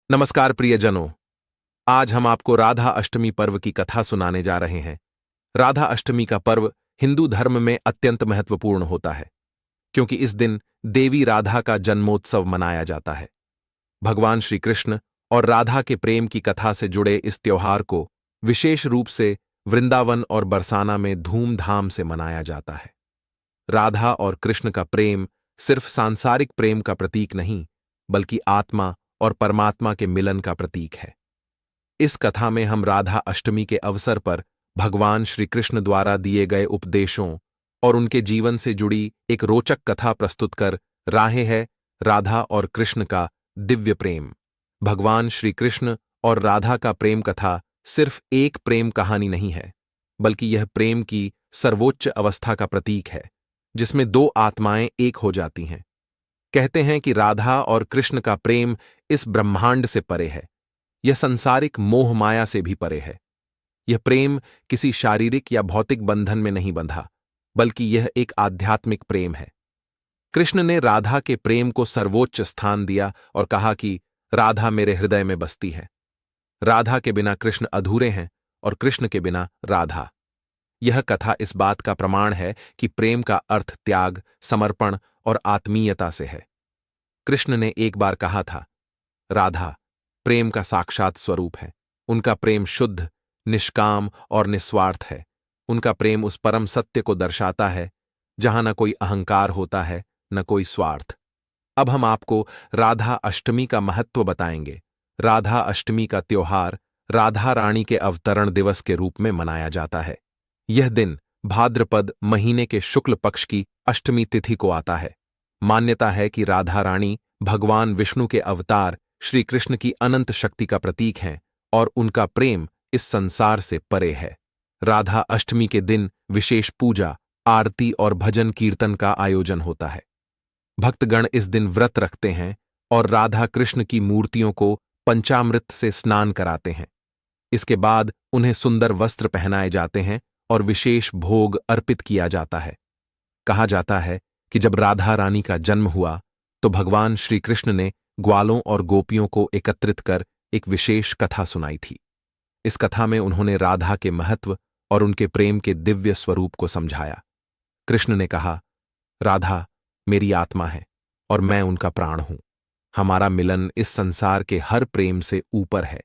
नमस्कार प्रियजनों। आज हम आपको राधा अष्टमी पर्व की कथा सुनाने जा रहे हैं। राधा अष्टमी का पर्व हिंदू धर्म में अत्यंत महत्वपूर्ण होता है, क्योंकि इस दिन देवी राधा का जन्मोत्सव मनाया जाता है। भगवान श्री कृष्ण और राधा के प्रेम की कथा से जुड़े इस त्योहार को विशेष रूप से वृंदावन और बरसाना में धूमधाम से मनाया जाता है। राधा और कृष्ण का प्रेम सिर्फ सांसारिक प्रेम का प्रतीक नहीं, बल्कि आत्मा और परमात्मा के मिलन का प्रतीक है। इस कथा में हम राधा अष्टमी के अवसर पर भगवान श्री कृष्ण द्वारा दिए गए उपदेशों और उनके जीवन से जुड़ी एक रोचक कथा प्रस्तुत कर रहे हैं। राधा और कृष्ण का दिव्य प्रेम। भगवान श्री कृष्ण और राधा का प्रेम कथा सिर्फ एक प्रेम कहानी नहीं है, बल्कि यह प्रेम की सर्वोच्च अवस्था का प्रतीक है, जिसमें दो आत्माएं एक हो जाती हैं। कहते हैं कि राधा और कृष्ण का प्रेम इस ब्रह्मांड से परे है। यह संसारिक मोह माया से भी परे है। यह प्रेम किसी शारीरिक या भौतिक बंधन में नहीं बंधा, बल्कि यह एक आध्यात्मिक प्रेम है। कृष्ण ने राधा के प्रेम को सर्वोच्च स्थान दिया और कहा कि राधा मेरे हृदय में बसती है। राधा के बिना कृष्ण अधूरे हैं और कृष्ण के बिना राधा। यह कथा इस बात का प्रमाण है कि प्रेम का अर्थ त्याग, समर्पण और आत्मीयता से है। कृष्ण ने एक बार कहा था, राधा प्रेम का साक्षात स्वरूप है। उनका प्रेम शुद्ध, निष्काम और निस्वार्थ है। उनका प्रेम उस परम सत्य को दर्शाता है जहां न कोई अहंकार होता है, न कोई स्वार्थ। अब हम आपको राधा अष्टमी का महत्व बताएंगे। राधा अष्टमी का त्योहार राधा रानी के अवतरण दिवस के रूप में मनाया जाता है। यह दिन भाद्रपद महीने के शुक्ल पक्ष की अष्टमी तिथि को आता है। मान्यता है कि राधा रानी भगवान विष्णु के अवतार श्री कृष्ण की अनंत शक्ति का प्रतीक हैं और उनका प्रेम इस संसार से परे है। राधा अष्टमी के दिन विशेष पूजा, आरती और भजन कीर्तन का आयोजन होता है। भक्तगण इस दिन व्रत रखते हैं और राधा कृष्ण की मूर्तियों को पंचामृत से स्नान कराते हैं। इसके बाद उन्हें सुंदर वस्त्र पहनाए जाते हैं और विशेष भोग अर्पित किया जाता है। कहा जाता है कि जब राधा रानी का जन्म हुआ तो भगवान श्री कृष्ण ने ग्वालों और गोपियों को एकत्रित कर एक विशेष कथा सुनाई थी। इस कथा में उन्होंने राधा के महत्व और उनके प्रेम के दिव्य स्वरूप को समझाया। कृष्ण ने कहा, राधा मेरी आत्मा है और मैं उनका प्राण हूं। हमारा मिलन इस संसार के हर प्रेम से ऊपर है।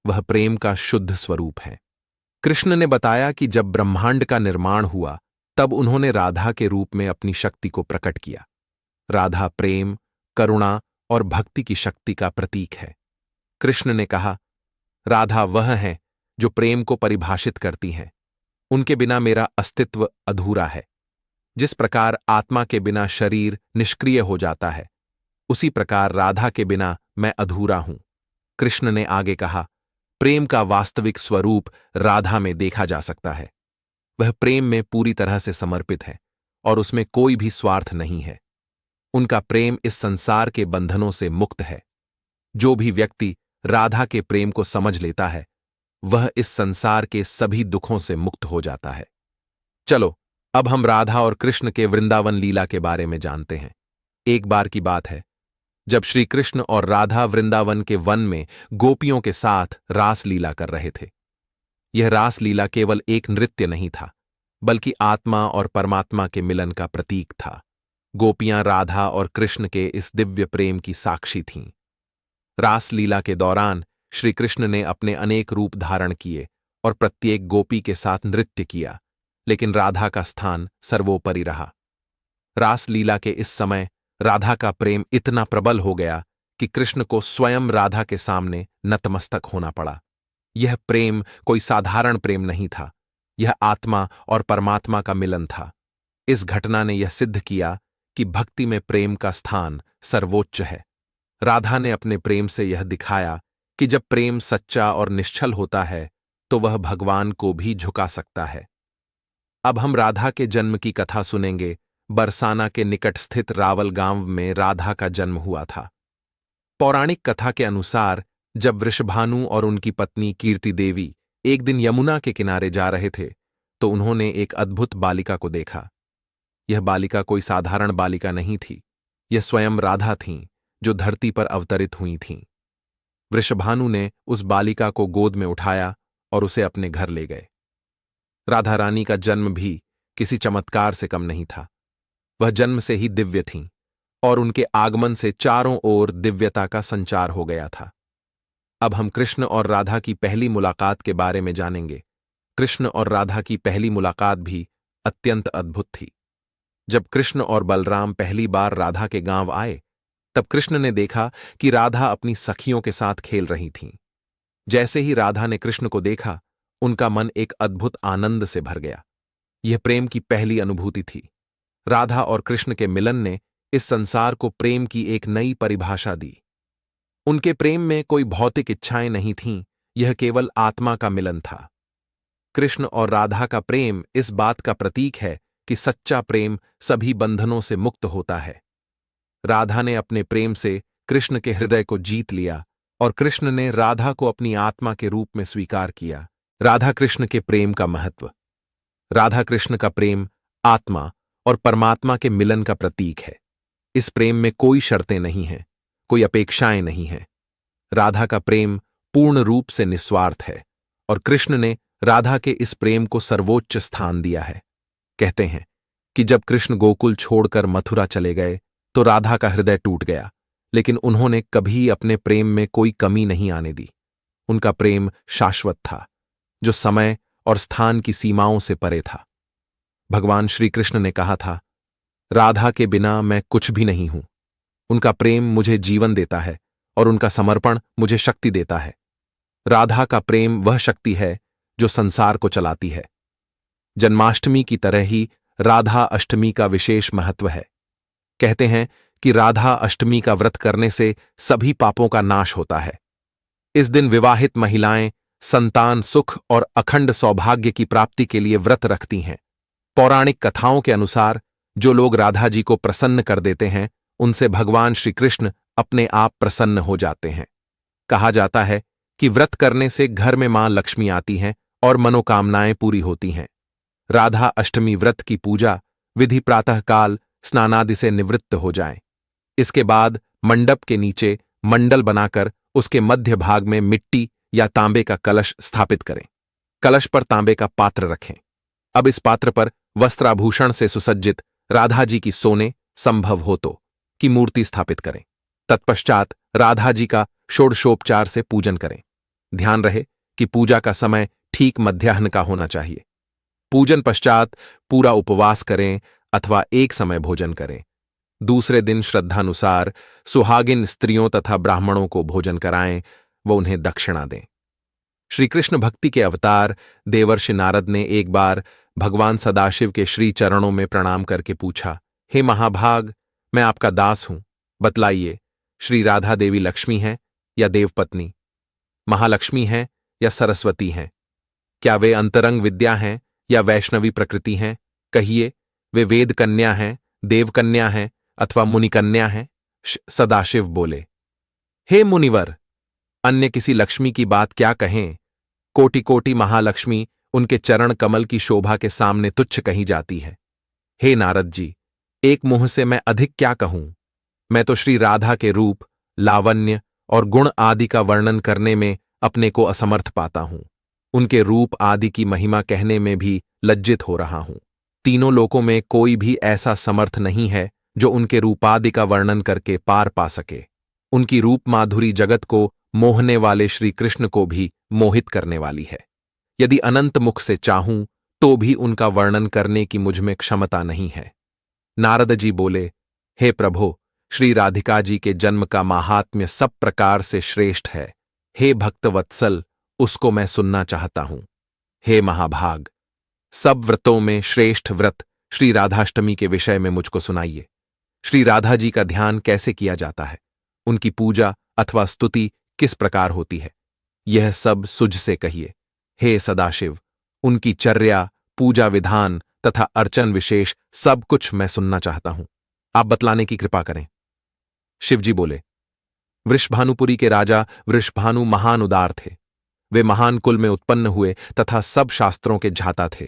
वह प्रेम का शुद्ध स्वरूप है। कृष्ण ने बताया कि जब ब्रह्मांड का निर्माण हुआ तब उन्होंने राधा के रूप में अपनी शक्ति को प्रकट किया। राधा प्रेम, करुणा और भक्ति की शक्ति का प्रतीक है। कृष्ण ने कहा, राधा वह है जो प्रेम को परिभाषित करती हैं। उनके बिना मेरा अस्तित्व अधूरा है। जिस प्रकार आत्मा के बिना शरीर निष्क्रिय हो जाता है, उसी प्रकार राधा के बिना मैं अधूरा हूं। कृष्ण ने आगे कहा, प्रेम का वास्तविक स्वरूप राधा में देखा जा सकता है। वह प्रेम में पूरी तरह से समर्पित है और उसमें कोई भी स्वार्थ नहीं है। उनका प्रेम इस संसार के बंधनों से मुक्त है। जो भी व्यक्ति राधा के प्रेम को समझ लेता है, वह इस संसार के सभी दुखों से मुक्त हो जाता है। चलो, अब हम राधा और कृष्ण के वृंदावन लीला के बारे में जानते हैं। एक बार की बात है, जब श्री कृष्ण और राधा वृंदावन के वन में गोपियों के साथ रास लीला कर रहे थे। यह रास लीला केवल एक नृत्य नहीं था, बल्कि आत्मा और परमात्मा के मिलन का प्रतीक था। गोपियां राधा और कृष्ण के इस दिव्य प्रेम की साक्षी थीं। रास लीला के दौरान श्री कृष्ण ने अपने अनेक रूप धारण किए और प्रत्येक गोपी के साथ नृत्य किया, लेकिन राधा का स्थान सर्वोपरि रहा। रास लीला के इस समय राधा का प्रेम इतना प्रबल हो गया कि कृष्ण को स्वयं राधा के सामने नतमस्तक होना पड़ा। यह प्रेम कोई साधारण प्रेम नहीं था, यह आत्मा और परमात्मा का मिलन था। इस घटना ने यह सिद्ध किया कि भक्ति में प्रेम का स्थान सर्वोच्च है। राधा ने अपने प्रेम से यह दिखाया कि जब प्रेम सच्चा और निश्चल होता है तो वह भगवान को भी झुका सकता है। अब हम राधा के जन्म की कथा सुनेंगे। बरसाना के निकट स्थित रावल गांव में राधा का जन्म हुआ था। पौराणिक कथा के अनुसार जब वृषभानु और उनकी पत्नी कीर्ति देवी एक दिन यमुना के किनारे जा रहे थे तो उन्होंने एक अद्भुत बालिका को देखा। यह बालिका कोई साधारण बालिका नहीं थी, यह स्वयं राधा थीं जो धरती पर अवतरित हुई थीं। वृषभानु ने उस बालिका को गोद में उठाया और उसे अपने घर ले गए। राधा रानी का जन्म भी किसी चमत्कार से कम नहीं था। वह जन्म से ही दिव्य थीं और उनके आगमन से चारों ओर दिव्यता का संचार हो गया था। अब हम कृष्ण और राधा की पहली मुलाकात के बारे में जानेंगे। कृष्ण और राधा की पहली मुलाकात भी अत्यंत अद्भुत थी। जब कृष्ण और बलराम पहली बार राधा के गांव आए, तब कृष्ण ने देखा कि राधा अपनी सखियों के साथ खेल रही थीं। जैसे ही राधा ने कृष्ण को देखा, उनका मन एक अद्भुत आनंद से भर गया। यह प्रेम की पहली अनुभूति थी। राधा और कृष्ण के मिलन ने इस संसार को प्रेम की एक नई परिभाषा दी। उनके प्रेम में कोई भौतिक इच्छाएं नहीं थीं, यह केवल आत्मा का मिलन था। कृष्ण और राधा का प्रेम इस बात का प्रतीक है कि सच्चा प्रेम सभी बंधनों से मुक्त होता है। राधा ने अपने प्रेम से कृष्ण के हृदय को जीत लिया और कृष्ण ने राधा को अपनी आत्मा के रूप में स्वीकार किया। राधा कृष्ण के प्रेम का महत्व। राधा कृष्ण का प्रेम आत्मा और परमात्मा के मिलन का प्रतीक है। इस प्रेम में कोई शर्तें नहीं हैं, कोई अपेक्षाएं नहीं हैं। राधा का प्रेम पूर्ण रूप से निस्वार्थ है और कृष्ण ने राधा के इस प्रेम को सर्वोच्च स्थान दिया है। कहते हैं कि जब कृष्ण गोकुल छोड़कर मथुरा चले गए तो राधा का हृदय टूट गया, लेकिन उन्होंने कभी अपने प्रेम में कोई कमी नहीं आने दी। उनका प्रेम शाश्वत था, जो समय और स्थान की सीमाओं से परे था। भगवान श्री कृष्ण ने कहा था, राधा के बिना मैं कुछ भी नहीं हूं। उनका प्रेम मुझे जीवन देता है और उनका समर्पण मुझे शक्ति देता है। राधा का प्रेम वह शक्ति है जो संसार को चलाती है। जन्माष्टमी की तरह ही राधा अष्टमी का विशेष महत्व है। कहते हैं कि राधा अष्टमी का व्रत करने से सभी पापों का नाश होता है। इस दिन विवाहित महिलाएं संतान सुख और अखंड सौभाग्य की प्राप्ति के लिए व्रत रखती हैं। पौराणिक कथाओं के अनुसार जो लोग राधा जी को प्रसन्न कर देते हैं, उनसे भगवान श्री कृष्ण अपने आप प्रसन्न हो जाते हैं। कहा जाता है कि व्रत करने से घर में मां लक्ष्मी आती हैं और मनोकामनाएं पूरी होती हैं। राधा अष्टमी व्रत की पूजा विधि प्रातःकाल स्नानादि से निवृत्त हो जाएं। इसके बाद मंडप के नीचे मंडल बनाकर उसके मध्य भाग में मिट्टी या तांबे का कलश स्थापित करें। कलश पर तांबे का पात्र रखें। अब इस पात्र पर वस्त्राभूषण से सुसज्जित राधा जी की सोने, संभव हो तो, की मूर्ति स्थापित करें। तत्पश्चात राधा जी का षोडशोपचार से पूजन करें। ध्यान रहे कि पूजा का समय ठीक मध्याह्न का होना चाहिए। पूजन पश्चात पूरा उपवास करें अथवा एक समय भोजन करें। दूसरे दिन श्रद्धानुसार सुहागिन स्त्रियों तथा ब्राह्मणों को भोजन कराएं व उन्हें दक्षिणा दें। श्री कृष्ण भक्ति के अवतार देवर्षि नारद ने एक बार भगवान सदाशिव के श्री चरणों में प्रणाम करके पूछा, हे महाभाग, मैं आपका दास हूं, बतलाइए, श्री राधा देवी लक्ष्मी हैं या देवपत्नी, महालक्ष्मी हैं या सरस्वती हैं? क्या वे अंतरंग विद्या हैं या वैष्णवी प्रकृति हैं? कहिए, वे वेद कन्या हैं, देव कन्या हैं अथवा मुनि कन्या हैं? सदाशिव बोले, हे मुनिवर, अन्य किसी लक्ष्मी की बात क्या कहें? कोटि कोटि महालक्ष्मी उनके चरण कमल की शोभा के सामने तुच्छ कही जाती है। हे नारद जी, एक मुंह से मैं अधिक क्या कहूं? मैं तो श्री राधा के रूप, लावण्य और गुण आदि का वर्णन करने में अपने को असमर्थ पाता हूं। उनके रूप आदि की महिमा कहने में भी लज्जित हो रहा हूं। तीनों लोकों में कोई भी ऐसा समर्थ नहीं है जो उनके रूपादि का वर्णन करके पार पा सके। उनकी रूप माधुरी जगत को मोहने वाले श्री कृष्ण को भी मोहित करने वाली है। यदि अनंत मुख से चाहूं तो भी उनका वर्णन करने की मुझमें क्षमता नहीं है। नारद जी बोले, हे प्रभो, श्री राधिका जी के जन्म का माहात्म्य सब प्रकार से श्रेष्ठ है। हे भक्त वत्सल, उसको मैं सुनना चाहता हूं। हे महाभाग, सब व्रतों में श्रेष्ठ व्रत श्री राधाष्टमी के विषय में मुझको सुनाइए। श्री राधा जी का ध्यान कैसे किया जाता है? उनकी पूजा अथवा स्तुति किस प्रकार होती है? यह सब सुझ से कहिए। हे सदाशिव, उनकी चर्या, पूजा विधान तथा अर्चन विशेष सब कुछ मैं सुनना चाहता हूं। आप बतलाने की कृपा करें। शिवजी बोले, वृषभानुपुरी के राजा वृषभानु महान उदार थे। वे महान कुल में उत्पन्न हुए तथा सब शास्त्रों के झाता थे।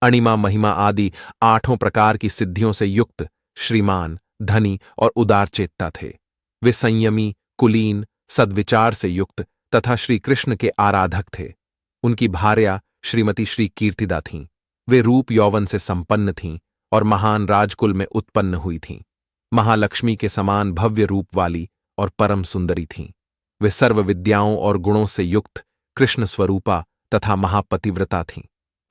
अणिमा महिमा आदि 8 प्रकार की सिद्धियों से युक्त, श्रीमान, धनी और उदार चेतता थे। वे संयमी, कुलीन, सद्विचार से युक्त तथा श्री कृष्ण के आराधक थे। उनकी भार्या श्रीमती श्री कीर्तिदा थीं। वे रूप यौवन से संपन्न थीं और महान राजकुल में उत्पन्न हुई थीं। महालक्ष्मी के समान भव्य रूप वाली और परम सुंदरी थीं। वे सर्व विद्याओं और गुणों से युक्त कृष्ण स्वरूपा तथा महापतिव्रता थीं।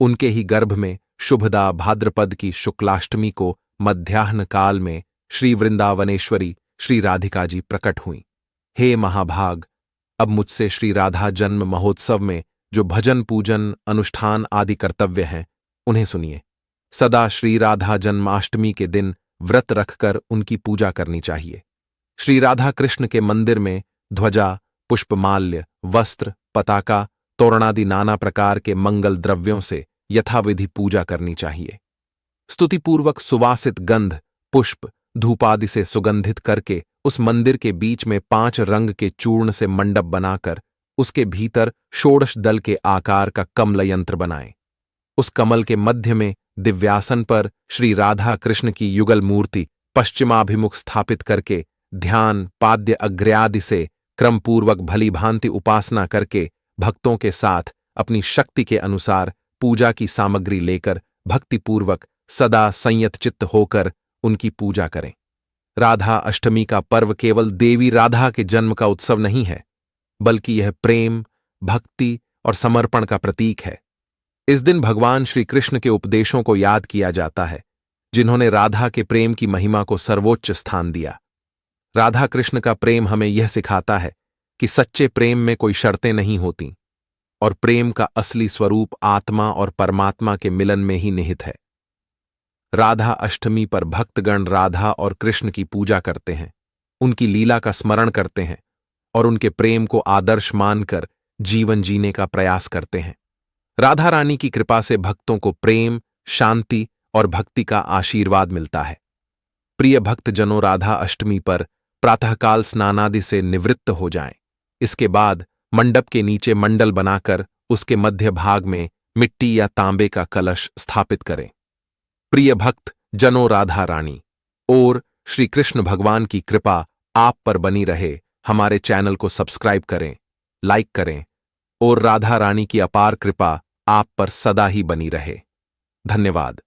उनके ही गर्भ में शुभदा भाद्रपद की शुक्लाष्टमी को मध्याह्न काल में श्री वृंदावनेश्वरी श्री राधिका जी प्रकट हुईं। हे महाभाग, अब मुझसे श्री राधा जन्म महोत्सव में जो भजन पूजन अनुष्ठान आदि कर्तव्य हैं उन्हें सुनिए। सदा श्री राधा जन्माष्टमी के दिन व्रत रखकर उनकी पूजा करनी चाहिए। श्री राधा कृष्ण के मंदिर में ध्वजा, पुष्पमाल्य, वस्त्र, पताका, तोरणादि नाना प्रकार के मंगल द्रव्यों से यथाविधि पूजा करनी चाहिए। स्तुतिपूर्वक सुवासित गंध, पुष्प, धूपादि से सुगंधित करके उस मंदिर के बीच में 5 रंग के चूर्ण से मंडप बनाकर उसके भीतर षोडश दल के आकार का कमल यंत्र बनाएं। उस कमल के मध्य में दिव्यासन पर श्री राधा कृष्ण की युगल मूर्ति पश्चिमाभिमुख स्थापित करके ध्यान, पाद्य अग्र्यादि से क्रमपूर्वक भली भांति उपासना करके भक्तों के साथ अपनी शक्ति के अनुसार पूजा की सामग्री लेकर भक्तिपूर्वक सदा संयत चित्त होकर उनकी पूजा करें। राधा अष्टमी का पर्व केवल देवी राधा के जन्म का उत्सव नहीं है, बल्कि यह प्रेम, भक्ति और समर्पण का प्रतीक है। इस दिन भगवान श्री कृष्ण के उपदेशों को याद किया जाता है, जिन्होंने राधा के प्रेम की महिमा को सर्वोच्च स्थान दिया। राधा कृष्ण का प्रेम हमें यह सिखाता है कि सच्चे प्रेम में कोई शर्तें नहीं होती और प्रेम का असली स्वरूप आत्मा और परमात्मा के मिलन में ही निहित है। राधा अष्टमी पर भक्तगण राधा और कृष्ण की पूजा करते हैं, उनकी लीला का स्मरण करते हैं और उनके प्रेम को आदर्श मानकर जीवन जीने का प्रयास करते हैं। राधा रानी की कृपा से भक्तों को प्रेम, शांति और भक्ति का आशीर्वाद मिलता है। प्रिय भक्तजनों, राधा अष्टमी पर प्रातःकाल स्नानादि से निवृत्त हो जाएं। इसके बाद मंडप के नीचे मंडल बनाकर उसके मध्य भाग में मिट्टी या तांबे का कलश स्थापित करें। प्रिय भक्त जनों, राधा रानी और श्री कृष्ण भगवान की कृपा आप पर बनी रहे। हमारे चैनल को सब्सक्राइब करें, लाइक करें और राधा रानी की अपार कृपा आप पर सदा ही बनी रहे। धन्यवाद।